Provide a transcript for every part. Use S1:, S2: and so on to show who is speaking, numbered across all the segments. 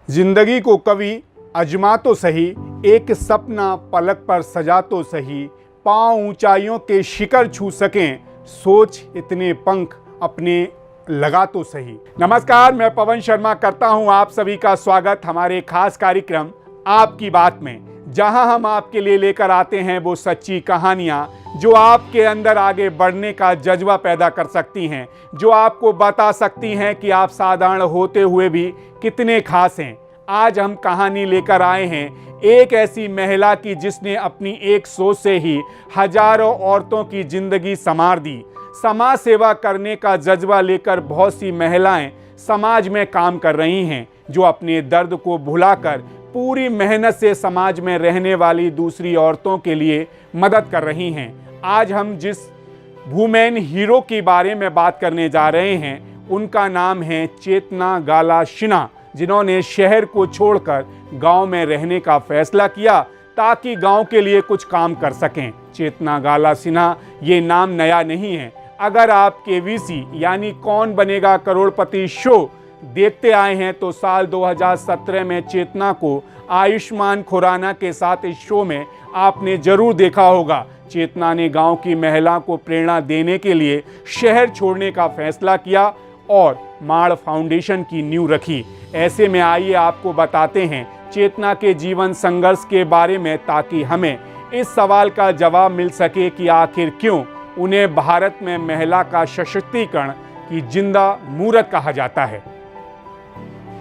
S1: जिंदगी को कभी अजमा तो सही, एक सपना पलक पर सजा तो सही, पांव ऊंचाइयों के शिखर छू सकें, सोच इतने पंख अपने लगा तो सही। नमस्कार, मैं पवन शर्मा करता हूं आप सभी का स्वागत हमारे खास कार्यक्रम आपकी बात में, जहां हम आपके लिए लेकर आते हैं वो सच्ची कहानियां जो आपके अंदर आगे बढ़ने का जज्बा पैदा कर सकती हैं, जो आपको बता सकती हैं कि आप साधारण होते हुए भी कितने खास हैं। आज हम कहानी लेकर आए हैं एक ऐसी महिला की जिसने अपनी एक सोच से ही हजारों औरतों की जिंदगी संवार दी। समाज सेवा करने का जज्बा लेकर बहुत सी महिलाएं समाज में काम कर रही हैं, जो अपने दर्द को भुलाकर पूरी मेहनत से समाज में रहने वाली दूसरी औरतों के लिए मदद कर रही हैं। आज हम जिस वुमेन हीरो के बारे में बात करने जा रहे हैं, उनका नाम है चेतना गाला सिन्हा, जिन्होंने शहर को छोड़कर गांव में रहने का फैसला किया ताकि गांव के लिए कुछ काम कर सकें। चेतना गाला सिन्हा ये नाम नया नहीं है। अगर आप केवीसी यानी कौन बनेगा करोड़पति शो देखते आए हैं तो साल 2017 में चेतना को आयुष्मान खुराना के साथ इस शो में आपने जरूर देखा होगा। चेतना ने गांव की महिला को प्रेरणा देने के लिए शहर छोड़ने का फैसला किया और माड़ फाउंडेशन की नींव रखी। ऐसे में आइए आपको बताते हैं चेतना के जीवन संघर्ष के बारे में, ताकि हमें इस सवाल का जवाब मिल सके कि आखिर क्यों उन्हें भारत में महिला का सशक्तिकरण की जिंदा मूरत कहा जाता है।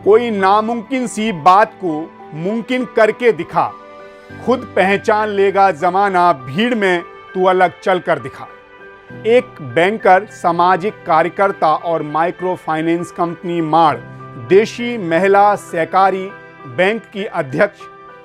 S1: कोई नामुमकिन सी बात को मुमकिन करके दिखा, खुद पहचान लेगा जमाना, भीड़ में तू अलग चल कर दिखा। एक बैंकर, सामाजिक कार्यकर्ता और माइक्रो फाइनेंस कंपनी माड़ देशी महिला सहकारी बैंक की अध्यक्ष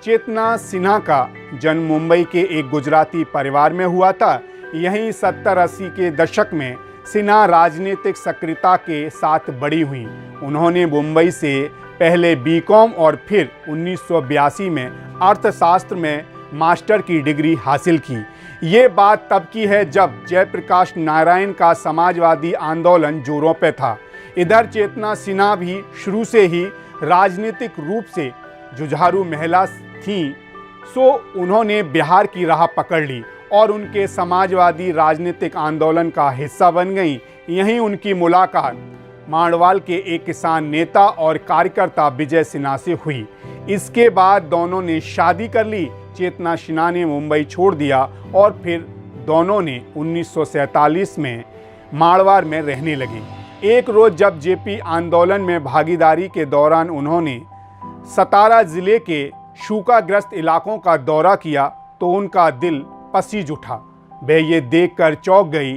S1: चेतना सिन्हा का जन्म मुंबई के एक गुजराती परिवार में हुआ था। यहीं 70-80 के दशक में सिन्हा राजनीतिक सक्रियता के साथ बड़ी हुई। उन्होंने मुंबई से पहले बीकॉम और फिर 1982 में अर्थशास्त्र में मास्टर की डिग्री हासिल की। ये बात तब की है जब जयप्रकाश नारायण का समाजवादी आंदोलन जोरों पे था। इधर चेतना सिन्हा भी शुरू से ही राजनीतिक रूप से जुझारू महिला थीं, सो उन्होंने बिहार की राह पकड़ ली और उनके समाजवादी राजनीतिक आंदोलन का हिस्सा बन गईं। यहीं उनकी मुलाकात मारवाड़ के एक किसान नेता और कार्यकर्ता विजय सिन्हा से हुई। इसके बाद दोनों ने शादी कर ली। चेतना सिन्हा ने मुंबई छोड़ दिया और फिर दोनों ने 1947 में मारवाड़ में रहने लगे। एक रोज जब जेपी आंदोलन में भागीदारी के दौरान उन्होंने सतारा जिले के सूखाग्रस्त इलाकों का दौरा किया तो उनका दिल पसीज उठा। वह ये देखकर चौंक गई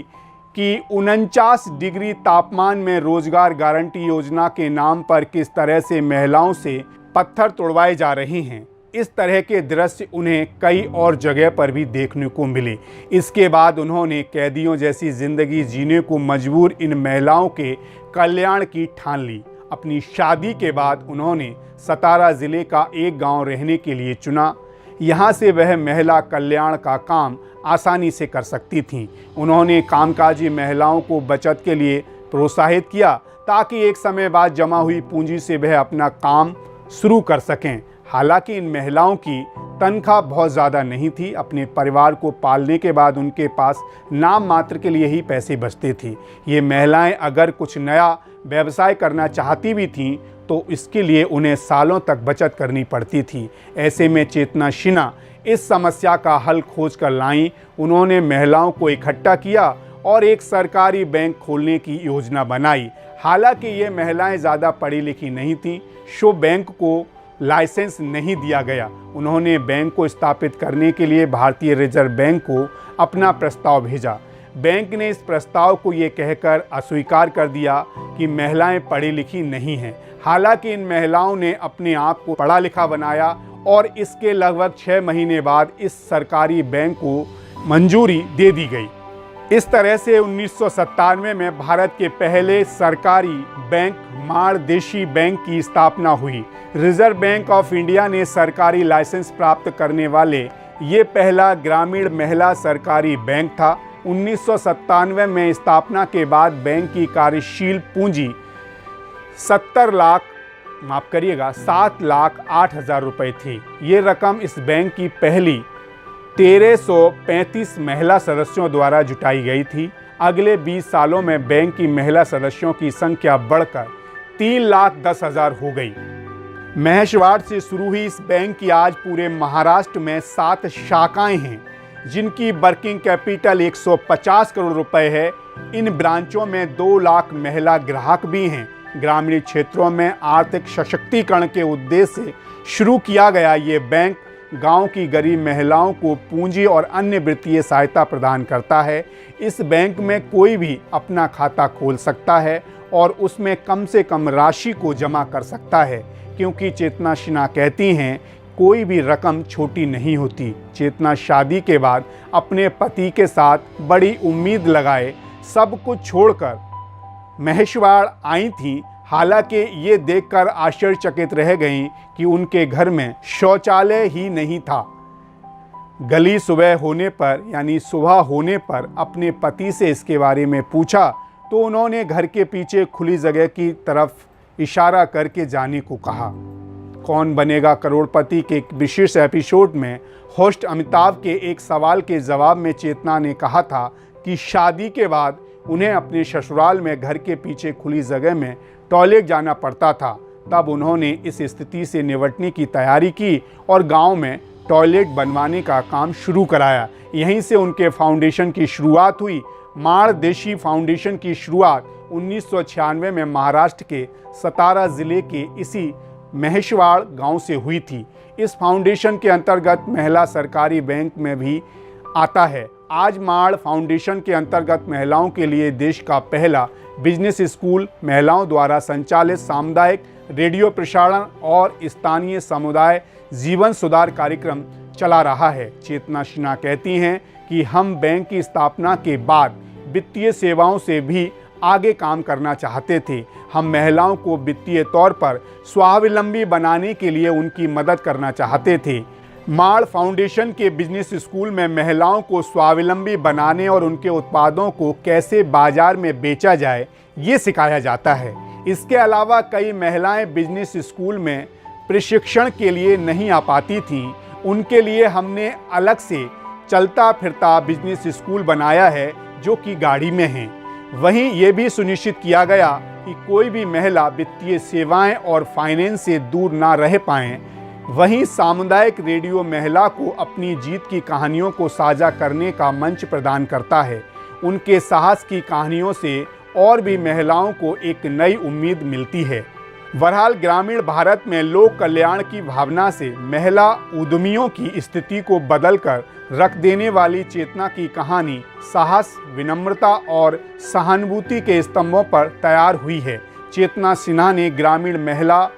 S1: कि 49 डिग्री तापमान में रोजगार गारंटी योजना के नाम पर किस तरह से महिलाओं से पत्थर तोड़वाए जा रहे हैं। इस तरह के दृश्य उन्हें कई और जगह पर भी देखने को मिले। इसके बाद उन्होंने कैदियों जैसी जिंदगी जीने को मजबूर इन महिलाओं के कल्याण की ठान ली। अपनी शादी के बाद उन्होंने सतारा जिले का एक गांव रहने के लिए चुना। यहाँ से वह महिला कल्याण का काम आसानी से कर सकती थीं। उन्होंने कामकाजी महिलाओं को बचत के लिए प्रोत्साहित किया ताकि एक समय बाद जमा हुई पूंजी से वह अपना काम शुरू कर सकें। हालांकि इन महिलाओं की तनख्वाह बहुत ज़्यादा नहीं थी। अपने परिवार को पालने के बाद उनके पास नाम मात्र के लिए ही पैसे बचते थे। ये महिलाएं अगर कुछ नया व्यवसाय करना चाहती भी थीं तो इसके लिए उन्हें सालों तक बचत करनी पड़ती थी। ऐसे में चेतना सिन्हा इस समस्या का हल खोज कर लाईं। उन्होंने महिलाओं को इकट्ठा किया और एक सरकारी बैंक खोलने की योजना बनाई। हालांकि ये महिलाएं ज़्यादा पढ़ी लिखी नहीं थीं, सो बैंक को लाइसेंस नहीं दिया गया। उन्होंने बैंक को स्थापित करने के लिए भारतीय रिजर्व बैंक को अपना प्रस्ताव भेजा। बैंक ने इस प्रस्ताव को ये कहकर अस्वीकार कर दिया कि महिलाएं पढ़ी लिखी नहीं हैं। हालांकि इन महिलाओं ने अपने आप को पढ़ा लिखा बनाया और इसके लगभग 6 महीने बाद इस सरकारी बैंक को मंजूरी दे दी गई। इस तरह से 1997 में भारत के पहले सरकारी बैंक माड़ देशी बैंक की स्थापना हुई। रिजर्व बैंक ऑफ इंडिया ने सरकारी लाइसेंस प्राप्त करने वाले ये पहला ग्रामीण महिला सरकारी बैंक था। 1997 में स्थापना के बाद बैंक की कार्यशील पूंजी 70 लाख माफ़ करिएगा 7,08,000 रुपये थी। ये रकम इस बैंक की पहली 1335 महिला सदस्यों द्वारा जुटाई गई थी। अगले 20 सालों में बैंक की महिला सदस्यों की संख्या बढ़कर 3,10,000 हो गई। महेशवाड़ से शुरू हुई इस बैंक की आज पूरे महाराष्ट्र में 7 शाखाएं हैं, जिनकी वर्किंग कैपिटल 150 करोड़ रुपए है। इन ब्रांचों में 2 लाख महिला ग्राहक भी हैं। ग्रामीण क्षेत्रों में आर्थिक सशक्तिकरण के उद्देश्य से शुरू किया गया ये बैंक गांव की गरीब महिलाओं को पूंजी और अन्य वित्तीय सहायता प्रदान करता है। इस बैंक में कोई भी अपना खाता खोल सकता है और उसमें कम से कम राशि को जमा कर सकता है, क्योंकि चेतना सिन्हा कहती हैं कोई भी रकम छोटी नहीं होती। चेतना शादी के बाद अपने पति के साथ बड़ी उम्मीद लगाए सब कुछ छोड़कर महेशवाड़ आई थी। हालांकि ये देखकर आश्चर्यचकित रह गईं कि उनके घर में शौचालय ही नहीं था। गली सुबह होने पर अपने पति से इसके बारे में पूछा तो उन्होंने घर के पीछे खुली जगह की तरफ इशारा करके जाने को कहा। कौन बनेगा करोड़पति के एक विशेष एपिसोड में होस्ट अमिताभ के एक सवाल के जवाब में चेतना ने कहा था कि शादी के बाद उन्हें अपने ससुराल में घर के पीछे खुली जगह में टॉयलेट जाना पड़ता था। तब उन्होंने इस स्थिति से निपटने की तैयारी की और गांव में टॉयलेट बनवाने का काम शुरू कराया। यहीं से उनके फाउंडेशन की शुरुआत हुई। माड़ देशी फाउंडेशन की शुरुआत 1996 में महाराष्ट्र के सतारा जिले के इसी महेशवाड़ गांव से हुई थी। इस फाउंडेशन के अंतर्गत महिला सरकारी बैंक में भी आता है। आज माड़ फाउंडेशन के अंतर्गत महिलाओं के लिए देश का पहला बिजनेस स्कूल, महिलाओं द्वारा संचालित सामुदायिक रेडियो प्रसारण और स्थानीय समुदाय जीवन सुधार कार्यक्रम चला रहा है। चेतना सिन्हा कहती हैं कि हम बैंक की स्थापना के बाद वित्तीय सेवाओं से भी आगे काम करना चाहते थे। हम महिलाओं को वित्तीय तौर पर स्वावलंबी बनाने के लिए उनकी मदद करना चाहते थे। माड़ फाउंडेशन के बिजनेस स्कूल में महिलाओं को स्वावलंबी बनाने और उनके उत्पादों को कैसे बाजार में बेचा जाए ये सिखाया जाता है। इसके अलावा कई महिलाएं बिजनेस स्कूल में प्रशिक्षण के लिए नहीं आ पाती थीं। उनके लिए हमने अलग से चलता फिरता बिजनेस स्कूल बनाया है जो कि गाड़ी में है। वहीं ये भी सुनिश्चित किया गया कि कोई भी महिला वित्तीय सेवाएं और फाइनेंस से दूर ना रह पाएं। वहीं सामुदायिक रेडियो महिला को अपनी जीत की कहानियों को साझा करने का मंच प्रदान करता है। उनके साहस की कहानियों से और भी महिलाओं को एक नई उम्मीद मिलती है। बहरहाल ग्रामीण भारत में लोक कल्याण की भावना से महिला उद्यमियों की स्थिति को बदलकर रख देने वाली चेतना की कहानी साहस, विनम्रता और सहानुभूति के स्तंभों पर तैयार हुई है। चेतना सिन्हा ने ग्रामीण महिला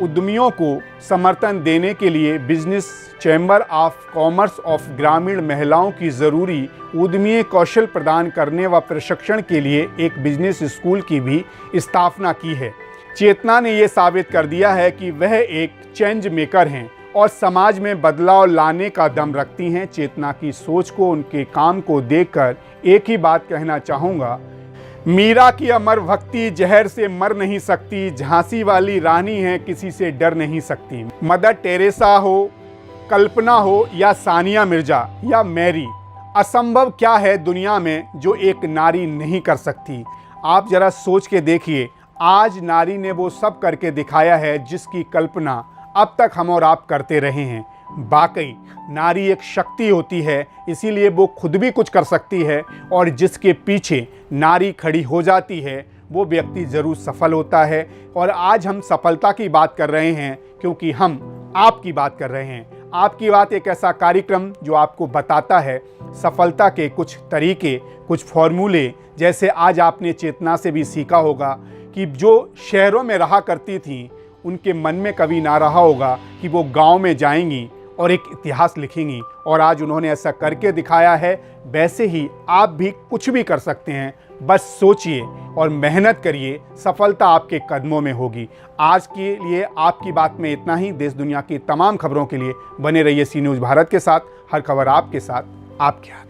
S1: उद्यमियों को समर्थन देने के लिए business chamber of commerce of ग्रामीण महिलाओं की ज़रूरी उद्यमीय कौशल प्रदान करने व प्रशिक्षण के लिए एक बिजनेस स्कूल की भी स्थापना की है। चेतना ने ये साबित कर दिया है कि वह एक चेंज मेकर हैं और समाज में बदलाव लाने का दम रखती हैं। चेतना की सोच को, उनके काम को देखकर एक ही बात कहना चाहूँगा, मीरा की अमर भक्ति जहर से मर नहीं सकती, झांसी वाली रानी है किसी से डर नहीं सकती। मदर टेरेसा हो, कल्पना हो या सानिया मिर्जा या मैरी, असंभव क्या है दुनिया में जो एक नारी नहीं कर सकती। आप जरा सोच के देखिए, आज नारी ने वो सब करके दिखाया है जिसकी कल्पना अब तक हम और आप करते रहे हैं। वाकई नारी एक शक्ति होती है, इसीलिए वो खुद भी कुछ कर सकती है और जिसके पीछे नारी खड़ी हो जाती है वो व्यक्ति ज़रूर सफल होता है। और आज हम सफलता की बात कर रहे हैं क्योंकि हम आपकी बात कर रहे हैं। आपकी बात एक ऐसा कार्यक्रम जो आपको बताता है सफलता के कुछ तरीके, कुछ फॉर्मूले। जैसे आज आपने चेतना से भी सीखा होगा कि जो शहरों में रहा करती थी उनके मन में कभी ना रहा होगा कि वो गांव में जाएंगी और एक इतिहास लिखेंगी, और आज उन्होंने ऐसा करके दिखाया है। वैसे ही आप भी कुछ भी कर सकते हैं, बस सोचिए और मेहनत करिए, सफलता आपके कदमों में होगी। आज के लिए आपकी बात में इतना ही। देश दुनिया की तमाम खबरों के लिए बने रहिए सी न्यूज़ भारत के साथ। हर खबर आपके साथ, आपके हाथ।